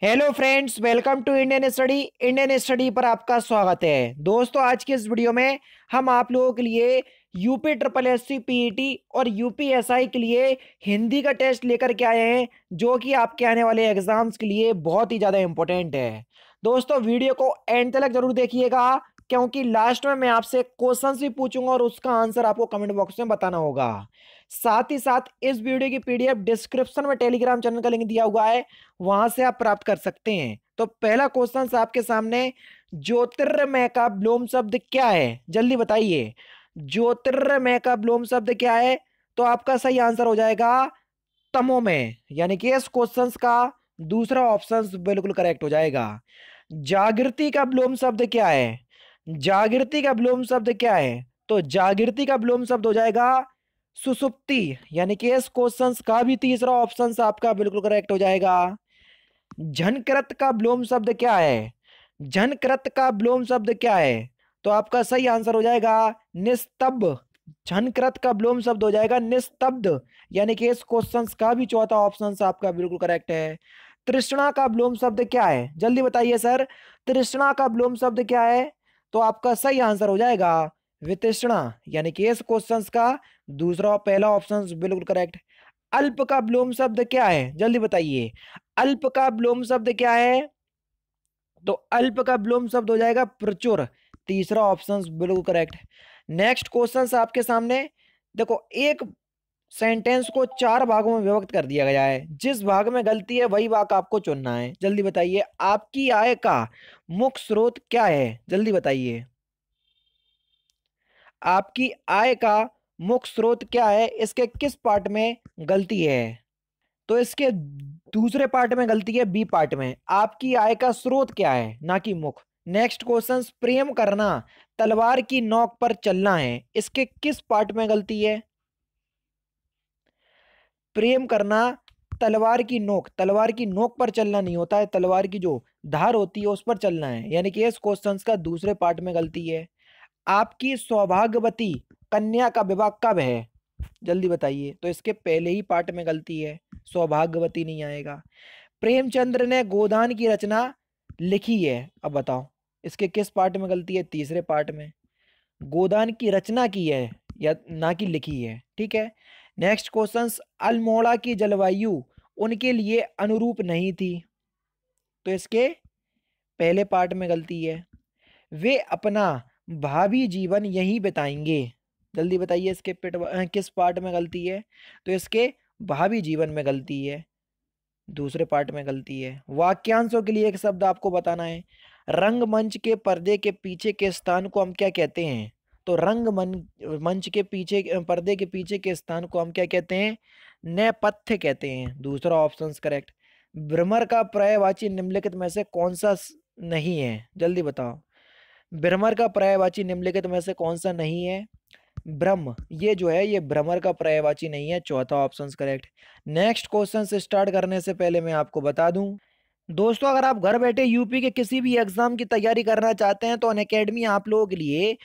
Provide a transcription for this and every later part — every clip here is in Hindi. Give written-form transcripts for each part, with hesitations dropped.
Hello friends, welcome to Indian study पर आपका स्वागत है। दोस्तों, आज की इस वीडियो में हम आप लोगों के लिए UP triple S C PET और यूपीएसआई के लिए हिंदी का टेस्ट लेकर के आए हैं, जो कि आपके आने वाले एग्जाम्स के लिए बहुत ही ज़्यादा इंपॉर्टेंट है। दोस्तों, वीडियो को एंड तक जरूर देखिएगा, क्योंकि लास्ट में मैं आपसे क्वेश्चन भी पूछूंगा और उसका आंसर आपको कमेंट बॉक्स में बताना होगा। साथ ही साथ इस वीडियो की पीडीएफ डिस्क्रिप्शन में टेलीग्राम चैनल का लिंक दिया हुआ है, वहां से आप प्राप्त कर सकते हैं। तो पहला क्वेश्चन आपके सामने, ज्योतिर्मय का विलोम शब्द क्या है? जल्दी बताइए, ज्योतिर्मय का विलोम शब्द क्या है? तो आपका सही आंसर हो जाएगा तमोमय, यानी कि इस क्वेश्चन का दूसरा ऑप्शन बिल्कुल करेक्ट हो जाएगा। जागृति का विलोम शब्द क्या है? जागृति का विलोम शब्द क्या है? तो जागृति का विलोम शब्द हो जाएगा सुसुप्ति, यानी कि इस क्वेश्चन का भी तीसरा ऑप्शन आपका बिल्कुल करेक्ट हो जाएगा। झनकृत का विलोम शब्द क्या है? झनकृत का विलोम शब्द क्या है? तो आपका सही आंसर हो जाएगा निस्तब्ध। झनकृत का विलोम शब्द हो जाएगा निस्तब्ध, यानी कि इस क्वेश्चन का भी चौथा ऑप्शन आपका बिल्कुल करेक्ट है। तृष्णा का विलोम शब्द क्या है? जल्दी बताइए सर, तृष्णा का विलोम शब्द क्या है? तो आपका सही आंसर हो जाएगा वितृष्णा, यानी कि इस क्वेश्चन का दूसरा और पहला ऑप्शन बिल्कुल करेक्ट। अल्प का विलोम शब्द क्या है? जल्दी बताइए, अल्प का विलोम शब्द क्या है? तो अल्प का विलोम शब्द हो जाएगा प्रचुर, तीसरा ऑप्शन बिल्कुल करेक्ट। नेक्स्ट क्वेश्चन आपके सामने देखो, एक सेंटेंस को चार भागों में विभक्त कर दिया गया है, जिस भाग में गलती है वही भाग आपको चुनना है। जल्दी बताइए, आपकी आय का मुख्य स्रोत क्या है? जल्दी बताइए, आपकी आय का मुख्य स्रोत क्या है? इसके किस पार्ट में गलती है? तो इसके दूसरे पार्ट में गलती है, बी पार्ट में। आपकी आय का स्रोत क्या है, ना कि मुख्य। नेक्स्ट क्वेश्चन, प्रेम करना तलवार की नोक पर चलना है, इसके किस पार्ट में गलती है? प्रेम करना तलवार की नोक, तलवार की नोक पर चलना नहीं होता है, तलवार की जो धार होती है उस पर चलना है, यानी कि इस क्वेश्चन का दूसरे पार्ट में गलती है। आपकी सौभाग्यवती कन्या का विवाह कब है? जल्दी बताइए, तो इसके पहले ही पार्ट में गलती है, सौभाग्यवती नहीं आएगा। प्रेमचंद्र ने गोदान की रचना लिखी है, अब बताओ इसके किस पार्ट में गलती है? तीसरे पार्ट में। गोदान की रचना की है या ना कि लिखी है, ठीक है। नेक्स्ट क्वेश्चन, अल्मोड़ा की जलवायु उनके लिए अनुरूप नहीं थी, तो इसके पहले पार्ट में गलती है। वे अपना भावी जीवन यहीं बिताएंगे, जल्दी बताइए इसके किस पार्ट में गलती है? तो इसके भावी जीवन में गलती है, दूसरे पार्ट में गलती है। वाक्यांशों के लिए एक शब्द आपको बताना है। रंगमंच के पर्दे के पीछे के स्थान को हम क्या कहते हैं? तो मंच के पीछे, पर्दे के पीछे के स्थान को हम क्या कहते हैं? नेपथ्य कहते हैं, दूसरा ऑप्शन करेक्ट। भ्रमर का पर्यायवाची निम्नलिखित में से कौन सा नहीं है? जल्दी बताओ, भ्रमर का पर्यायवाची निम्नलिखित में से कौन सा नहीं है? ब्रह्म, ये जो है ये भ्रमर का पर्यायवाची नहीं है, चौथा ऑप्शन करेक्ट। नेक्स्ट क्वेश्चन से स्टार्ट करने से पहले मैं आपको बता दूं दोस्तों, अगर आप घर बैठे यूपी के किसी भी एग्जाम की तैयारी करना चाहते हैं तो अनअकैडमी आप लोगों के लिए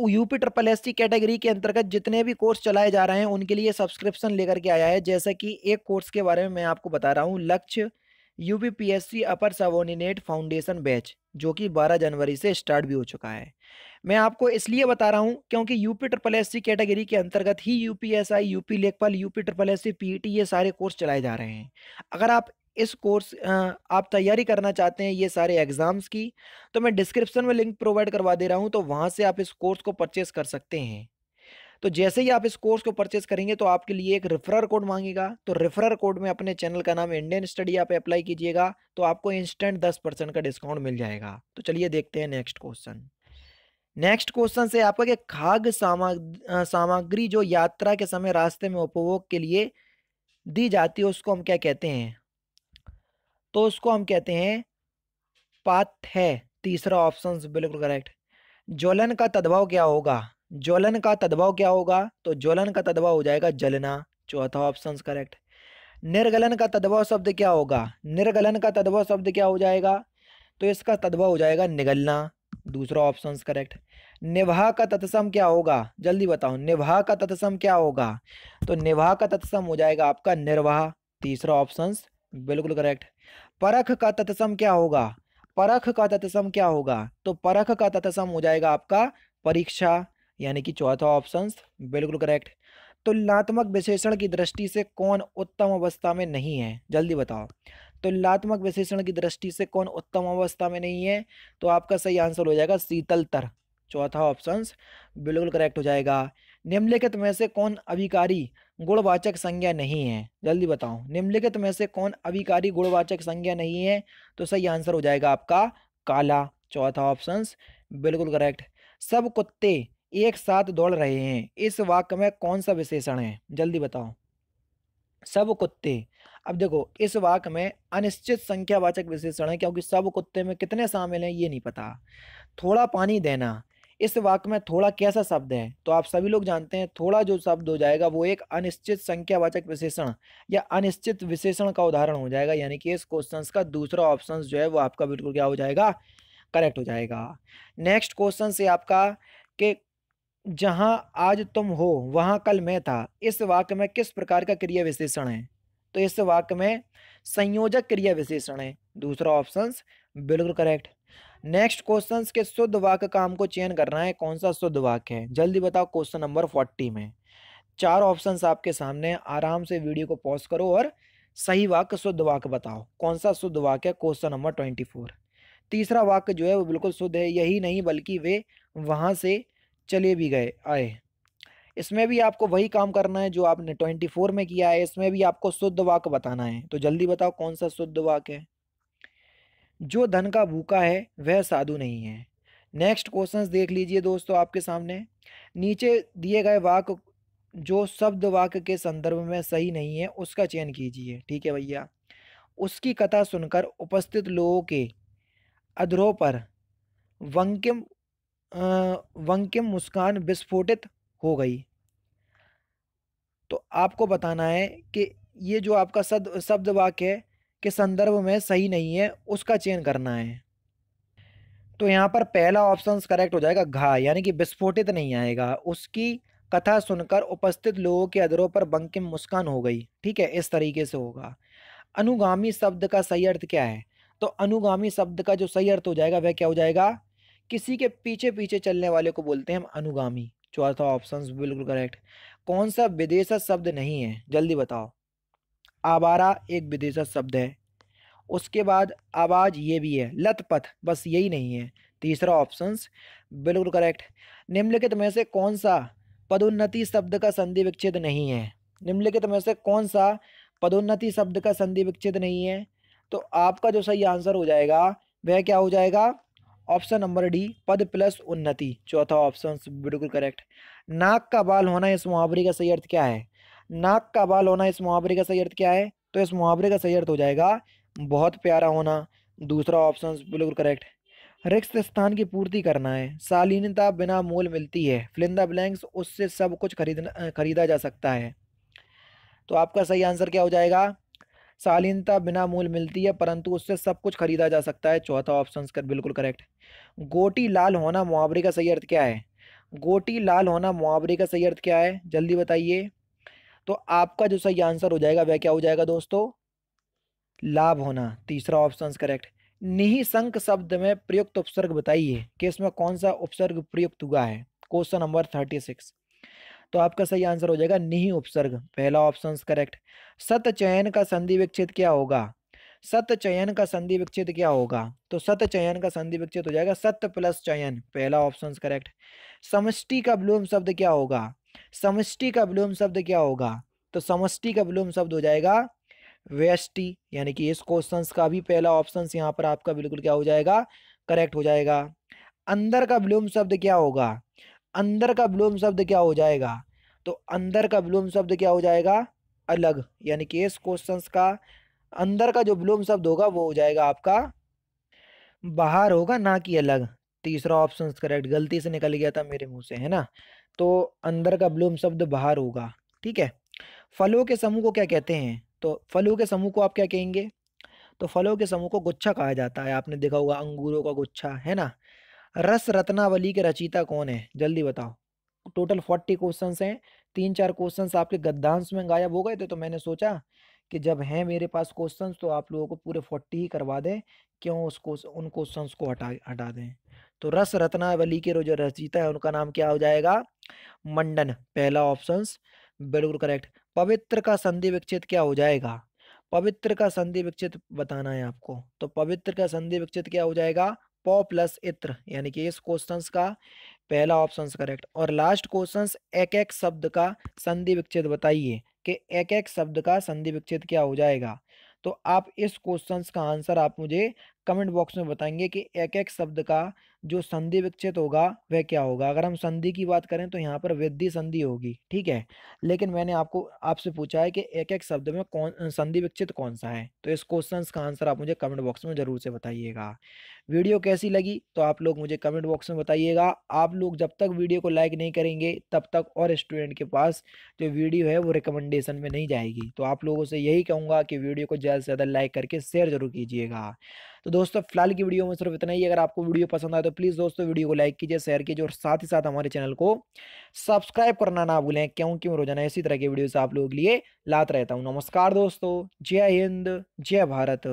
UP triple S T category के अंतर्गत जितने भी कोर्स चलाए जा रहे हैं उनके लिए सब्सक्रिप्शन लेकर के आया है। जैसा कि एक कोर्स के बारे में मैं आपको बता रहा हूँ, लक्ष्य यूपीपीएससी अपर सबऑर्डिनेट फाउंडेशन बैच, जो कि 12 जनवरी से स्टार्ट भी हो चुका है। मैं आपको इसलिए बता रहा हूं क्योंकि UP triple S C category के अंतर्गत ही यूपीएसआई, यूपी लेखपाल, UP triple S C PET, ये सारे कोर्स चलाए जा रहे हैं। अगर आप इस कोर्स आप तैयारी करना चाहते हैं ये सारे एग्जाम्स की, तो मैं डिस्क्रिप्शन में लिंक प्रोवाइड करवा दे रहा हूं, तो वहां से आप इस कोर्स को परचेस कर सकते हैं। तो जैसे ही आप इस कोर्स को परचेस करेंगे तो आपके लिए एक रेफरल कोड मांगेगा, तो रेफरल कोड में अपने चैनल का नाम इंडियन स्टडी आप अप्लाई कीजिएगा, तो आपको इंस्टेंट 10% का डिस्काउंट मिल जाएगा। तो चलिए देखते हैं नेक्स्ट क्वेश्चन। नेक्स्ट क्वेश्चन से आपका कि खाद्य सामग्री जो यात्रा के समय रास्ते में उपभोग के लिए दी जाती है उसको हम क्या कहते हैं? तो उसको हम कहते हैं पाथ्य, तीसरा ऑप्शन बिल्कुल करेक्ट। ज्वलन का तद्भव क्या होगा? ज्वलन का तद्भव क्या होगा? तो ज्वलन का तद्भव हो जाएगा जलना, चौथा ऑप्शन करेक्ट। निर्गलन का तद्भव शब्द क्या होगा? निर्गलन का तद्भव शब्द क्या हो जाएगा? तो इसका तद्भव हो जाएगा निगलना, दूसरा ऑप्शन करेक्ट। निभाह का तत्सम क्या होगा? जल्दी बताओ, निभाह का तत्सम क्या होगा? तो निभाह का तत्सम हो जाएगा आपका निर्वाह, तीसरा ऑप्शन बिल्कुल करेक्ट। परख का तत्सम क्या होगा? परख का तत्सम क्या होगा? तो परख का तत्सम हो जाएगा आपका परीक्षा, यानी कि चौथा ऑप्शन बिल्कुल करेक्ट। तुलनात्मक विशेषण की दृष्टि से कौन उत्तम अवस्था में नहीं है? जल्दी बताओ। तुलनात्मक विशेषण की दृष्टि से कौन उत्तम अवस्था में नहीं है? तो आपका सही आंसर हो जाएगा शीतलतर, चौथा ऑप्शन बिल्कुल करेक्ट हो जाएगा। निम्नलिखित में से कौन अभिकारी गुणवाचक संज्ञा नहीं है? जल्दी बताओ, निम्नलिखित में से कौन अभिकारी गुणवाचक संज्ञा नहीं है? तो सही आंसर हो जाएगा आपका काला, चौथा ऑप्शन बिल्कुल करेक्ट। सब कुत्ते एक साथ दौड़ रहे हैं, इस वाक्य में कौन सा विशेषण है? जल्दी बताओ। सब कुत्ते, अब देखो इस वाक्य में अनिश्चित संख्यावाचक विशेषण है, क्योंकि सब कुत्ते में कितने शामिल हैं ये नहीं पता। थोड़ा पानी देना, इस वाक्य में थोड़ा कैसा शब्द है? तो आप सभी लोग जानते हैं थोड़ा जो शब्द हो जाएगा वो एक अनिश्चित संख्यावाचक विशेषण या अनिश्चित विशेषण का उदाहरण हो जाएगा, यानी कि इस क्वेश्चन का दूसरा ऑप्शन जो है वो आपका बिल्कुल क्या हो जाएगा? करेक्ट हो जाएगा। नेक्स्ट क्वेश्चन से आपका कि जहां आज तुम हो वहां कल मैं था, इस वाक्य में किस प्रकार का क्रिया विशेषण है? तो इस वाक्य में संयोजक क्रिया विशेषण है, दूसरा ऑप्शन बिल्कुल करेक्ट। नेक्स्ट क्वेश्चन के शुद्ध वाक्य का हमको चयन करना है, कौन सा शुद्ध वाक्य है? जल्दी बताओ। क्वेश्चन नंबर 40 में चार ऑप्शंस आपके सामने, आराम से वीडियो को पॉज करो और सही वाक्य शुद्ध वाक्य बताओ, कौन सा शुद्ध वाक्य है? Question number 24। तीसरा वाक्य जो है वो बिल्कुल शुद्ध है, यही नहीं बल्कि वे वहां से चले भी गए आए। इसमें भी आपको वही काम करना है जो आपने 24 में किया है, इसमें भी आपको शुद्ध वाक्य बताना है। तो जल्दी बताओ कौन सा शुद्ध वाक्य है? जो धन का भूखा है वह साधु नहीं है। नेक्स्ट क्वेश्चंस देख लीजिए दोस्तों आपके सामने। नीचे दिए गए वाक्य जो शब्द वाक्य के संदर्भ में सही नहीं है उसका चयन कीजिए। ठीक है भैया। उसकी कथा सुनकर उपस्थित लोगों के अधरों पर वंकिम वंकिम मुस्कान विस्फोटित हो गई। तो आपको बताना है कि ये जो आपका शब्द शब्द वाक्य है के संदर्भ में सही नहीं है उसका चयन करना है। तो यहाँ पर पहला ऑप्शन करेक्ट हो जाएगा घा, यानी कि विस्फोटित नहीं आएगा। उसकी कथा सुनकर उपस्थित लोगों के अधरों पर बंकिम मुस्कान हो गई, ठीक है, इस तरीके से होगा। अनुगामी शब्द का सही अर्थ क्या है? तो अनुगामी शब्द का जो सही अर्थ हो जाएगा वह क्या हो जाएगा? किसी के पीछे पीछे चलने वाले को बोलते हैं हम अनुगामी, चौथा ऑप्शन बिल्कुल करेक्ट। कौन सा विदेशज शब्द नहीं है? जल्दी बताओ। आवारा एक विदेशज शब्द है, उसके बाद आवाज ये भी है, लतपथ बस यही नहीं है, तीसरा ऑप्शन बिल्कुल करेक्ट। निम्नलिखित में से कौन सा पदोन्नति शब्द का संधि विच्छेद नहीं है? निम्नलिखित में से कौन सा पदोन्नति शब्द का संधि विच्छेद नहीं है? तो आपका जो सही आंसर हो जाएगा वह क्या हो जाएगा? ऑप्शन नंबर डी, पद प्लस उन्नति, चौथा ऑप्शन बिल्कुल करेक्ट। नाक का बाल होना इस मुहावरे का सही अर्थ क्या है? नाक का बाल होना इस मुहावरे का सही अर्थ क्या है? तो इस मुहावरे का सही अर्थ हो जाएगा बहुत प्यारा होना, दूसरा ऑप्शन बिल्कुल करेक्ट। रिक्त स्थान की पूर्ति करना है, शालीनता बिना मोल मिलती है, फिल इन द ब्लैंक्स उससे सब कुछ खरीदा जा सकता है। तो आपका सही आंसर क्या हो जाएगा? शालीनता बिना मूल मिलती है परंतु उससे सब कुछ खरीदा जा सकता है, चौथा ऑप्शन कर बिल्कुल करेक्ट। गोटी लाल होना मुहावरे का सही अर्थ क्या है? गोटी लाल होना मुहावरे का सही अर्थ क्या है? जल्दी बताइए। तो आपका जो सही आंसर हो जाएगा वह क्या हो जाएगा दोस्तों? लाभ होना, तीसरा ऑप्शन करेक्ट। निहिसंक शब्द में प्रयुक्त उपसर्ग बताइए कि इसमें कौन सा उपसर्ग प्रयुक्त हुआ है? Question number 36। तो आपका सही आंसर हो जाएगा निहि उपसर्ग, पहला ऑप्शन करेक्ट। सत चयन का संधि विच्छेद क्या होगा? सत चयन का संधि विच्छेद क्या होगा? तो सत चयन का संधि विच्छेद हो जाएगा सत्य प्लस चयन, पहला ऑप्शन करेक्ट। समष्टि का विलोम शब्द क्या होगा? समष्टि का विलोम शब्द क्या होगा? तो समष्टि का विलोम शब्द हो जाएगा व्यष्टि, यानी कि इस क्वेश्चन का भी पहला ऑप्शन यहाँ पर आपका बिल्कुल क्या हो जाएगा? करेक्ट हो जाएगा। अंदर का विलोम शब्द क्या होगा? अंदर का विलोम शब्द क्या हो जाएगा? तो अंदर का विलोम शब्द क्या हो जाएगा? अलग, यानी कि इस क्वेश्चन का अंदर का जो विलोम शब्द होगा वो हो जाएगा आपका बाहर होगा, ना कि अलग, तीसरा ऑप्शन करेक्ट। गलती से निकल गया था मेरे मुंह से, है ना। तो अंदर का विलोम शब्द बाहर होगा, ठीक है। फलों के समूह को क्या कहते हैं? तो फलों के समूह को आप क्या कहेंगे? तो फलों के समूह को गुच्छा कहा जाता है, आपने देखा होगा अंगूरों का गुच्छा, है ना। रस रत्नावली के रचयिता कौन है? जल्दी बताओ। टोटल 40 क्वेश्चंस हैं, तीन चार क्वेश्चंस आपके गद्यांश में गायब हो गए थे तो मैंने सोचा कि जब हैं मेरे पास क्वेश्चंस तो आप लोगों को पूरे 40 ही करवा दें, क्यों उसको उन क्वेश्चंस को हटा हटा दें। तो रस रत्नावली के जो रचयिता है उनका नाम क्या हो जाएगा? मंडन, पहला ऑप्शंस बिल्कुल करेक्ट। पवित्र का संधि विच्छेद क्या हो जाएगा? पवित्र का संधि विच्छेद बताना है आपको, तो पवित्र का संधि विच्छेद क्या हो जाएगा? प प्लस इत्र, यानी कि इस क्वेश्चंस का पहला ऑप्शन करेक्ट। और लास्ट क्वेश्चंस, एक एक शब्द का संधि विच्छेद बताइए कि एक एक शब्द का संधि विच्छेद क्या हो जाएगा। तो आप इस क्वेश्चंस का आंसर आप मुझे कमेंट बॉक्स में बताएंगे कि एक एक शब्द का जो संधि विच्छेद होगा वह क्या होगा। अगर हम संधि की बात करें तो यहाँ पर वृद्धि संधि होगी, ठीक है। लेकिन मैंने आपको आपसे पूछा है कि एक एक शब्द में कौन संधि विच्छेद कौन सा है, तो इस क्वेश्चंस का आंसर आप मुझे कमेंट बॉक्स में जरूर से बताइएगा। वीडियो कैसी लगी तो आप लोग मुझे कमेंट बॉक्स में बताइएगा। आप लोग जब तक वीडियो को लाइक नहीं करेंगे तब तक और स्टूडेंट के पास जो वीडियो है वो रिकमेंडेशन में नहीं जाएगी। तो आप लोगों से यही कहूँगा कि वीडियो को ज़्यादा से ज़्यादा लाइक करके शेयर जरूर कीजिएगा। तो दोस्तों फिलहाल की वीडियो में सिर्फ इतना ही। अगर आपको वीडियो पसंद आए तो प्लीज़ दोस्तों वीडियो को लाइक कीजिए, शेयर कीजिए और साथ ही साथ हमारे चैनल को सब्सक्राइब करना ना भूलें, क्योंकि मैं रोजाना इसी तरह की वीडियोस आप लोगों के लिए लाता रहता हूँ। नमस्कार दोस्तों, जय हिंद, जय भारत।